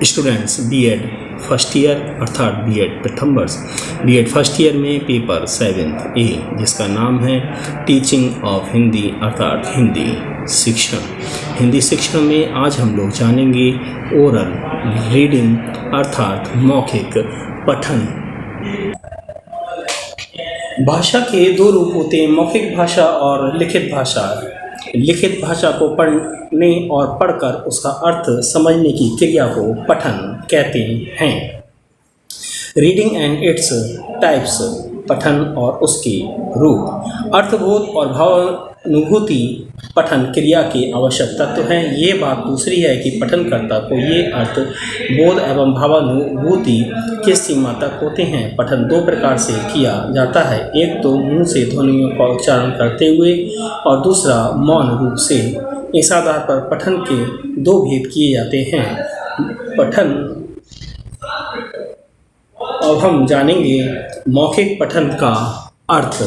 Students BEd first year अर्थात BEd प्रथम वर्ष बीएड फर्स्ट ईयर में पेपर 7 ए जिसका नाम है टीचिंग ऑफ हिंदी अर्थात हिंदी शिक्षण में आज हम लोग जानेंगे ओरल रीडिंग अर्थात मौखिक पठन। भाषा के दो रूप होते हैं, मौखिक भाषा और लिखित भाषा। लिखित भाषा को पढ़ने और पढ़कर उसका अर्थ समझने की क्रिया को पठन कहते हैं। रीडिंग एंड इट्स टाइप्स, पठन और उसके रूप। अर्थबोध और भावानुभूति पठन क्रिया के आवश्यक तत्व हैं। ये बात दूसरी है कि पठनकर्ता को ये अर्थ बोध एवं भावानुभूति किस सीमा तक होते हैं। पठन दो प्रकार से किया जाता है, एक तो मुंह से ध्वनियों का उच्चारण करते हुए और दूसरा मौन रूप से। इस आधार पर पठन के दो भेद किए जाते हैं। पठन अब हम जानेंगे मौखिक पठन का अर्थ।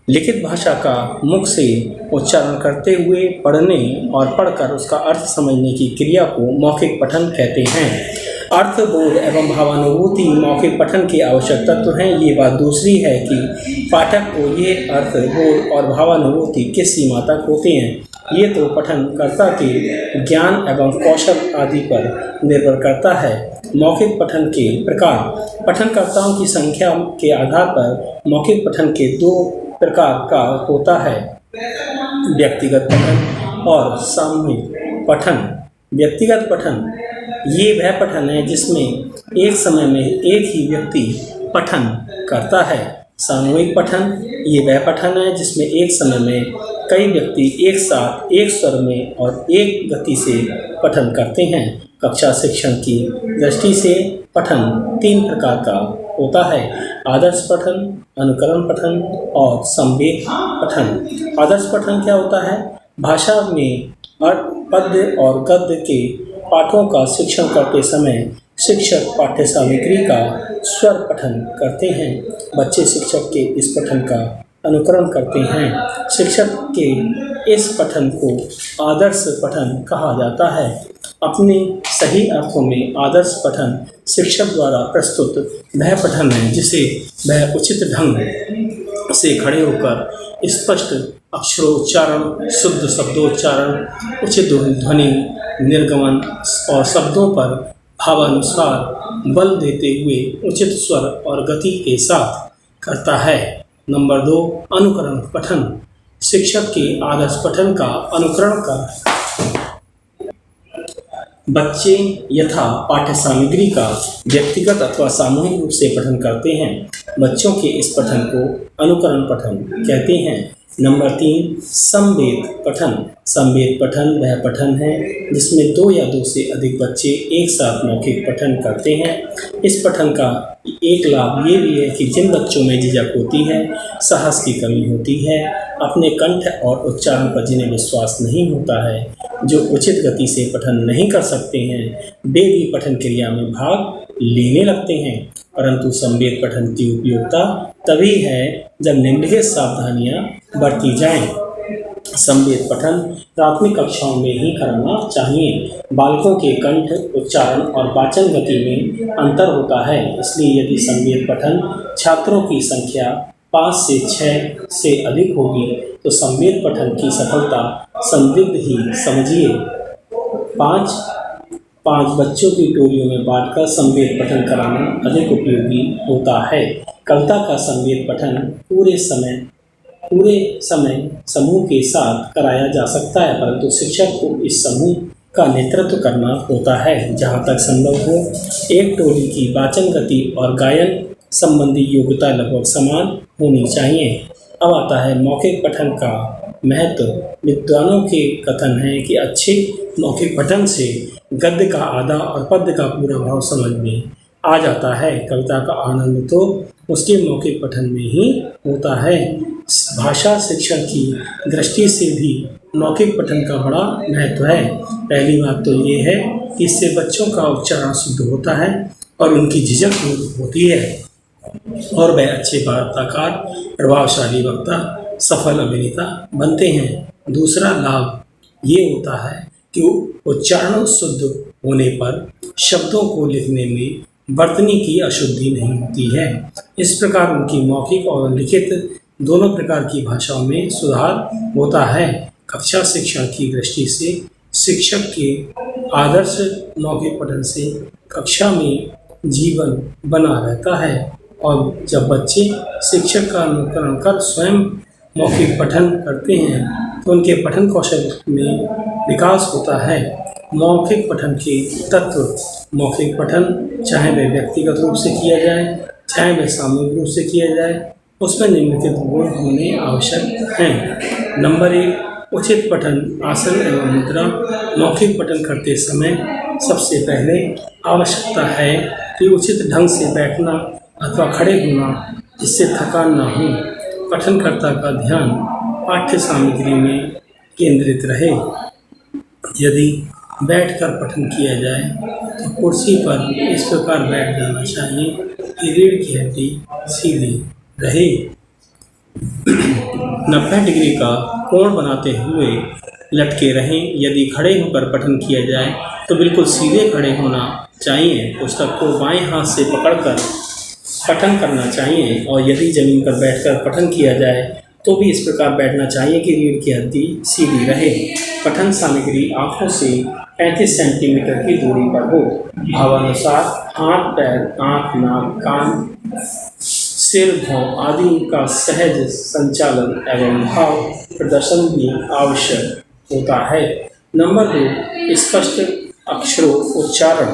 लिखित भाषा का मुख से उच्चारण करते हुए पढ़ने और पढ़कर उसका अर्थ समझने की क्रिया को मौखिक पठन कहते हैं। अर्थबोध एवं भावानुभूति मौखिक पठन के आवश्यक तत्व हैं। ये बात दूसरी है कि पाठक को ये अर्थबोध और भावानुभूति किस सीमा तक होते हैं। ये तो पठनकर्ता के ज्ञान एवं कौशल आदि पर निर्भर करता है। मौखिक पठन के प्रकार। पठनकर्ताओं की संख्या के आधार पर मौखिक पठन के दो प्रकार का होता है, व्यक्तिगत पठन और सामूहिक पठन। व्यक्तिगत पठन ये वह पठन है जिसमें एक समय में एक ही व्यक्ति पठन करता है। सामूहिक पठन ये वह पठन है जिसमें एक समय में कई व्यक्ति एक साथ एक स्वर में और एक गति से पठन करते हैं। कक्षा शिक्षण की दृष्टि से पठन तीन प्रकार का होता है, आदर्श पठन, अनुकरण पठन और संवेद पठन। आदर्श पठन क्या होता है? भाषा में पद्य और गद्य के पाठों का शिक्षण करते समय शिक्षक पाठ्य सामग्री का स्वर पठन करते हैं। बच्चे शिक्षक के इस पठन का अनुकरण करते हैं। शिक्षक के इस पठन को आदर्श पठन कहा जाता है। अपने सही अर्थों में आदर्श पठन शिक्षक द्वारा प्रस्तुत वह पठन है जिसे वह उचित ढंग से खड़े होकर स्पष्ट अक्षरोच्चारण, शुद्ध शब्दोच्चारण, उचित ध्वनि निर्गमन और शब्दों पर भावानुसार बल देते हुए उचित स्वर और गति के साथ करता है। नंबर 2, अनुकरण पठन। शिक्षक के आदर्श पठन का अनुकरण कर बच्चे यथा पाठ्य सामग्री का व्यक्तिगत अथवा सामूहिक रूप से पठन करते हैं। बच्चों के इस पठन को अनुकरण पठन कहते हैं। नंबर 3, संवेद पठन। संवेद पठन वह पठन है जिसमें दो या दो से अधिक बच्चे एक साथ मौखिक पठन करते हैं। इस पठन का एक लाभ ये भी है कि जिन बच्चों में झिझक होती है, साहस की कमी होती है, अपने कंठ और उच्चारण पर जिन्हें विश्वास नहीं होता है, जो उचित गति से पठन नहीं कर सकते हैं, वे भी पठन क्रिया में भाग लेने लगते हैं। परंतु संवेद पठन की उपयोगिता तभी है जब निम्नलिखित सावधानियां बरती जाएं। संवेद पठन प्राथमिक कक्षाओं में ही करना चाहिए। बालकों के कंठ, उच्चारण और वाचन गति में अंतर होता है, इसलिए यदि संवेद पठन छात्रों की संख्या 5 से 6 से अधिक होगी तो संवेद पठन की सफलता संदिग्ध ही समझिए। 5 बच्चों की टोलियों में बांटकर संवेद पठन कराना अधिक उपयोगी होता है। कविता का संवेद पठन पूरे समय समूह के साथ कराया जा सकता है, परंतु शिक्षक को इस समूह का नेतृत्व करना होता है। जहाँ तक संभव हो एक टोली की वाचन गति और गायन संबंधी योग्यता लगभग समान होनी चाहिए। अब आता है मौखिक पठन का महत्व। विद्वानों के कथन है कि अच्छे मौखिक पठन से गद्य का आधा और पद्य का पूरा भाव समझ में आ जाता है। कविता का आनंद तो उसके मौखिक पठन में ही होता है। भाषा शिक्षण की दृष्टि से भी मौखिक पठन का बड़ा महत्व है। पहली बात तो ये है कि इससे बच्चों का उच्चारण शुद्ध होता है और उनकी झिझक दूर होती है और वह अच्छे वार्ताकार, प्रभावशाली वक्ता, सफल अभिनेता बनते हैं। दूसरा लाभ ये होता है कि उच्चारण शुद्ध होने पर शब्दों को लिखने में वर्तनी की अशुद्धि नहीं होती है। इस प्रकार उनकी मौखिक और लिखित दोनों प्रकार की भाषाओं में सुधार होता है। कक्षा शिक्षण की दृष्टि से शिक्षक के आदर्श मौखिक पठन से कक्षा में जीवन बना रहता है और जब बच्चे शिक्षक का अनुकरण कर स्वयं मौखिक पठन करते हैं तो उनके पठन कौशल में विकास होता है। मौखिक पठन के तत्व। मौखिक पठन चाहे वह व्यक्तिगत रूप से किया जाए चाहे वह सामूहिक रूप से किया जाए, उसमें निम्नलिखित गुण होने आवश्यक हैं। नंबर 1, उचित पठन आसन एवं मुद्रा। मौखिक पठन करते समय सबसे पहले आवश्यकता है कि उचित ढंग से बैठना अथवा खड़े होना जिससे थकान न हो। पठनकर्ता का ध्यान पाठ्य सामग्री में केंद्रित रहे। यदि बैठकर पठन किया जाए तो कुर्सी पर इस प्रकार बैठ जाना चाहिए कि रीढ़ की हड्डी सीधी रहे। 90 डिग्री का कोण बनाते हुए लटके रहें। यदि खड़े होकर पठन किया जाए तो बिल्कुल सीधे खड़े होना चाहिए। पुस्तक को बाएं हाथ से पकड़कर पठन करना चाहिए और यदि जमीन पर बैठकर पठन किया जाए तो भी इस प्रकार बैठना चाहिए कि रीढ़ की हड्डी सीधी रहे। पठन सामग्री आँखों से 35 सेंटीमीटर की दूरी पर हो। भावानुसार हाथ, पैर, आँख, नाक, कान, सिर, भौं आदि का सहज संचालन एवं भाव प्रदर्शन भी आवश्यक होता है। नंबर 2, स्पष्ट अक्षरों उच्चारण।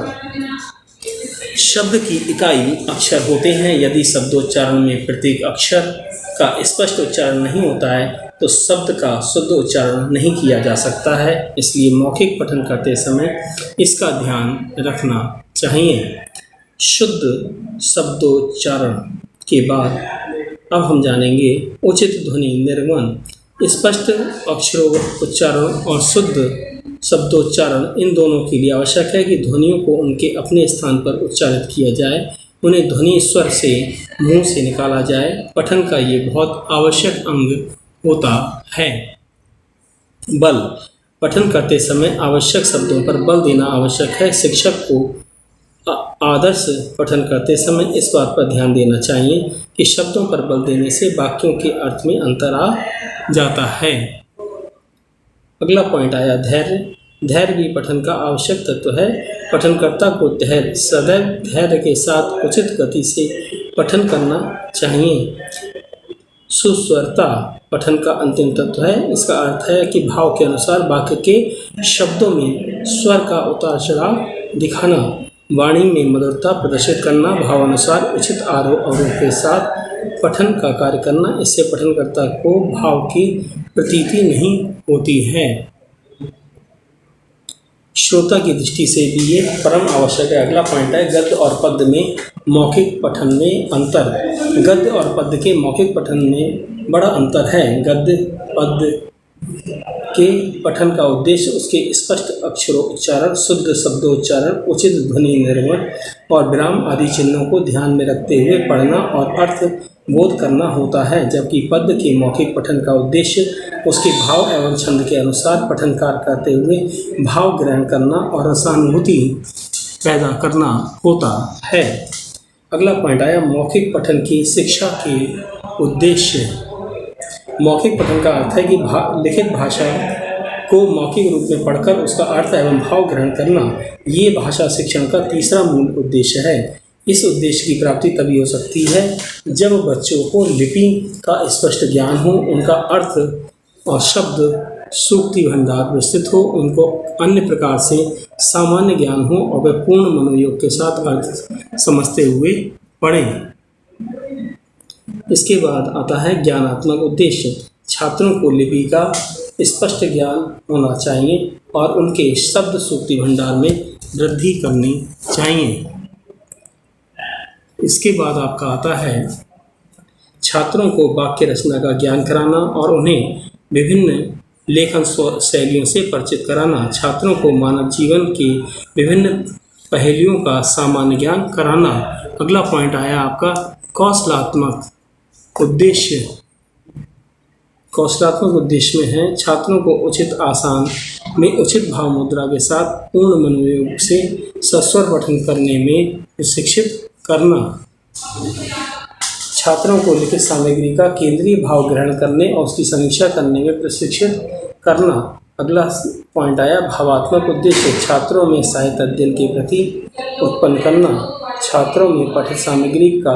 शब्द की इकाई अक्षर होते हैं। यदि शब्दोच्चारण में प्रत्येक अक्षर का स्पष्ट उच्चारण नहीं होता है तो शब्द का शुद्ध उच्चारण नहीं किया जा सकता है। इसलिए मौखिक पठन करते समय इसका ध्यान रखना चाहिए। शुद्ध शब्दोच्चारण के बाद अब हम जानेंगे उचित ध्वनि निर्गमन। स्पष्ट अक्षरों उच्चारण और शुद्ध शब्दोच्चारण इन दोनों के लिए आवश्यक है कि ध्वनियों को उनके अपने स्थान पर उच्चारित किया जाए। उन्हें ध्वनि स्वर से मुंह से निकाला जाए। पठन का ये बहुत आवश्यक अंग होता है। बल। पठन करते समय आवश्यक शब्दों पर बल देना आवश्यक है। शिक्षक को आदर्श पठन करते समय इस बात पर ध्यान देना चाहिए कि शब्दों पर बल देने से वाक्यों के अर्थ में अंतर आ जाता है। अगला पॉइंट आया धैर्य। धैर्य भी पठन का आवश्यक तत्व है। पठनकर्ता को सदैव धैर्य के साथ उचित गति से पठन करना चाहिए। सुस्वरता पठन का अंतिम तत्व है। इसका अर्थ है कि भाव के अनुसार वाक्य के शब्दों में स्वर का उतार चढ़ाव दिखाना, वाणी में मधुरता प्रदर्शित करना, भावानुसार उचित आरोह अवरोह के साथ पठन का कार्य करना। इससे पठनकर्ता को भाव की प्रतीति नहीं होती है। श्रोता की दृष्टि से भी ये परम आवश्यक है। अगला पॉइंट है गद्य और पद्य में मौखिक पठन में अंतर। गद्य और पद्य के मौखिक पठन में बड़ा अंतर है। गद्य पद्य के पठन का उद्देश्य उसके स्पष्ट अक्षरों उच्चारण, शुद्ध शब्दोच्चारण, उचित ध्वनि निर्गमन और विराम आदि चिन्हों को ध्यान में रखते हुए पढ़ना और अर्थ बोध करना होता है। जबकि पद्य के मौखिक पठन का उद्देश्य उसके भाव एवं छंद के अनुसार पठन कार्य करते हुए भाव ग्रहण करना और रसानुभूति पैदा करना होता है। अगला पॉइंट आया मौखिक पठन की शिक्षा के उद्देश्य। मौखिक पठन का अर्थ है कि लिखित भाषा को मौखिक रूप में पढ़कर उसका अर्थ एवं भाव ग्रहण करना। ये भाषा शिक्षण का तीसरा मूल उद्देश्य है। इस उद्देश्य की प्राप्ति तभी हो सकती है जब बच्चों को लिपि का स्पष्ट ज्ञान हो, उनका अर्थ और शब्द सूक्ति भंडार विस्तृत हो, उनको अन्य प्रकार से सामान्य ज्ञान हो और वे पूर्ण मनोयोग के साथ अर्थ समझते हुए पढ़ें। इसके बाद आता है ज्ञानात्मक उद्देश्य। छात्रों को लिपि का स्पष्ट ज्ञान होना चाहिए और उनके शब्द सूक्ति भंडार में वृद्धि करनी चाहिए। इसके बाद आपका आता है छात्रों को वाक्य रचना का ज्ञान कराना और उन्हें विभिन्न लेखन शैलियों से परिचित कराना। छात्रों को मानव जीवन के विभिन्न पहलुओं का सामान्य ज्ञान कराना। अगला पॉइंट आया आपका कौशलात्मक उद्देश्य। कौशलात्मक उद्देश्य में है छात्रों को उचित आसान में उचित भाव मुद्रा के साथ पूर्ण मनोयोग से सस्वर पठन करने में प्रशिक्षित करना, छात्रों को लिखित सामग्री का केंद्रीय भाव ग्रहण करने और उसकी समीक्षा करने में प्रशिक्षित करना। अगला पॉइंट आया भावात्मक उद्देश्य, छात्रों में साहित्य अध्ययन के प्रति उत्पन्न करना, छात्रों में पठित सामग्री का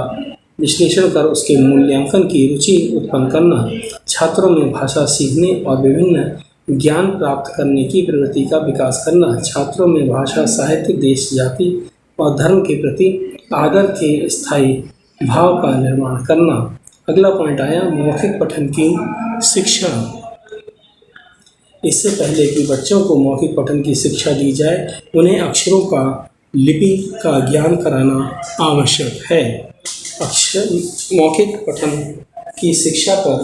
विश्लेषण कर उसके मूल्यांकन की रुचि उत्पन्न करना, छात्रों में भाषा सीखने और विभिन्न ज्ञान प्राप्त करने की प्रवृत्ति का विकास करना, छात्रों में भाषा, साहित्य, देश, जाति और धर्म के प्रति आदर के स्थायी भाव का निर्माण करना। अगला पॉइंट आया मौखिक पठन की शिक्षा। इससे पहले कि बच्चों को मौखिक पठन की शिक्षा दी जाए, उन्हें अक्षरों का लिपि का ज्ञान कराना आवश्यक है। मौखिक पठन की शिक्षा पर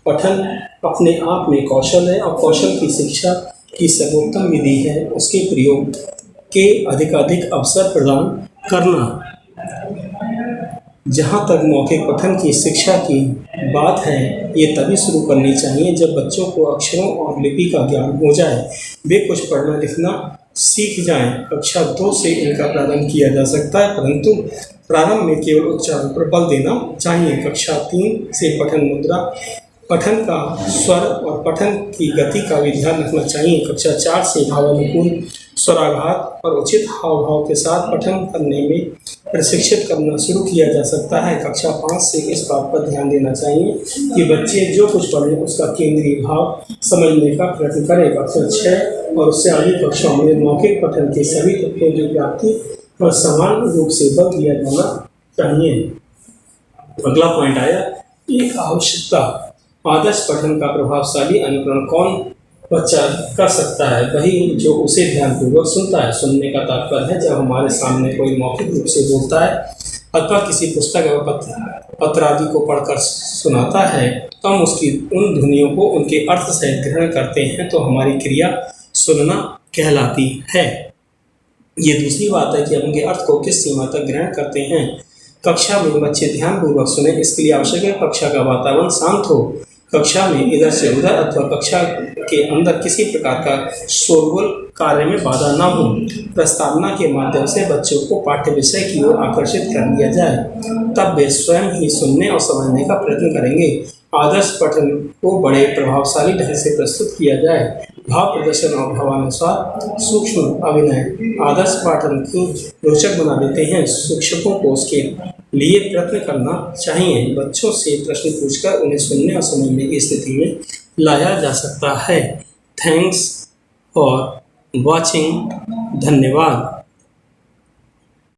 पठन अपने आप में कौशल है और कौशल की शिक्षा की सर्वोत्तम विधि है उसके प्रयोग के अधिकाधिक अवसर प्रदान करना। जहाँ तक मौखिक पठन की शिक्षा की बात है, ये तभी शुरू करनी चाहिए जब बच्चों को अक्षरों और लिपि का ज्ञान हो जाए, वे कुछ पढ़ना लिखना सीख जाएं। कक्षा 2 से इनका प्रारंभ किया जा सकता है, परंतु प्रारंभ में केवल उच्चारण पर बल देना चाहिए। कक्षा 3 से पठन मुद्रा, पठन का स्वर और पठन की गति का भी ध्यान रखना चाहिए। कक्षा 4 से भावानुकूल स्वराघात और उचित हाव भाव के साथ पठन करने में प्रशिक्षित करना शुरू किया जा सकता है। कक्षा 5 से इस बात पर ध्यान देना चाहिए कि बच्चे जो कुछ पढ़ें उसका केंद्रीय भाव समझने का प्रयत्न करें। कक्षा 6 और उससे आगे कक्षाओं में मौखिक पठन के सभी तथ्यों की प्राप्ति पर समान रूप से बल दिया जाना चाहिए। अगला पॉइंट आया एक आवश्यकता, आदर्श पठन का प्रभावशाली अनुकरण कौन बच्चा कर सकता है? वही जो उसे ध्यानपूर्वक सुनता है। सुनने का तात्पर्य है जब हमारे सामने कोई मौखिक रूप से बोलता है अथवा किसी पुस्तक व पत्र आदि को पढ़कर सुनाता है, तो हम उसकी उन ध्वनियों को उनके अर्थ सहित ग्रहण करते हैं, तो हमारी क्रिया सुनना कहलाती है। ये दूसरी बात है कि हम उनके अर्थ को किस सीमा तक ग्रहण करते हैं। कक्षा में बच्चे ध्यानपूर्वक सुने, इसके लिए आवश्यक है कक्षा का वातावरण शांत हो। कक्षा में इधर से उधर अथवा कक्षा के अंदर किसी प्रकार का शोरगुल कार्य में बाधा न हो। प्रस्तावना के माध्यम से बच्चों को पाठ्य विषय की ओर आकर्षित कर दिया जाए, तब वे स्वयं ही सुनने और समझने का प्रयत्न करेंगे। आदर्श पठन को बड़े प्रभावशाली ढंग से प्रस्तुत किया जाए। भाव प्रदर्शन और भावानुसार सूक्ष्म अभिनय आदर्श पाठन को रोचक बना देते हैं। शिक्षकों को उसके लिए प्रयत्न करना चाहिए। बच्चों से प्रश्न पूछकर उन्हें सुनने और समझने की स्थिति में लाया जा सकता है। Thanks for watching. धन्यवाद।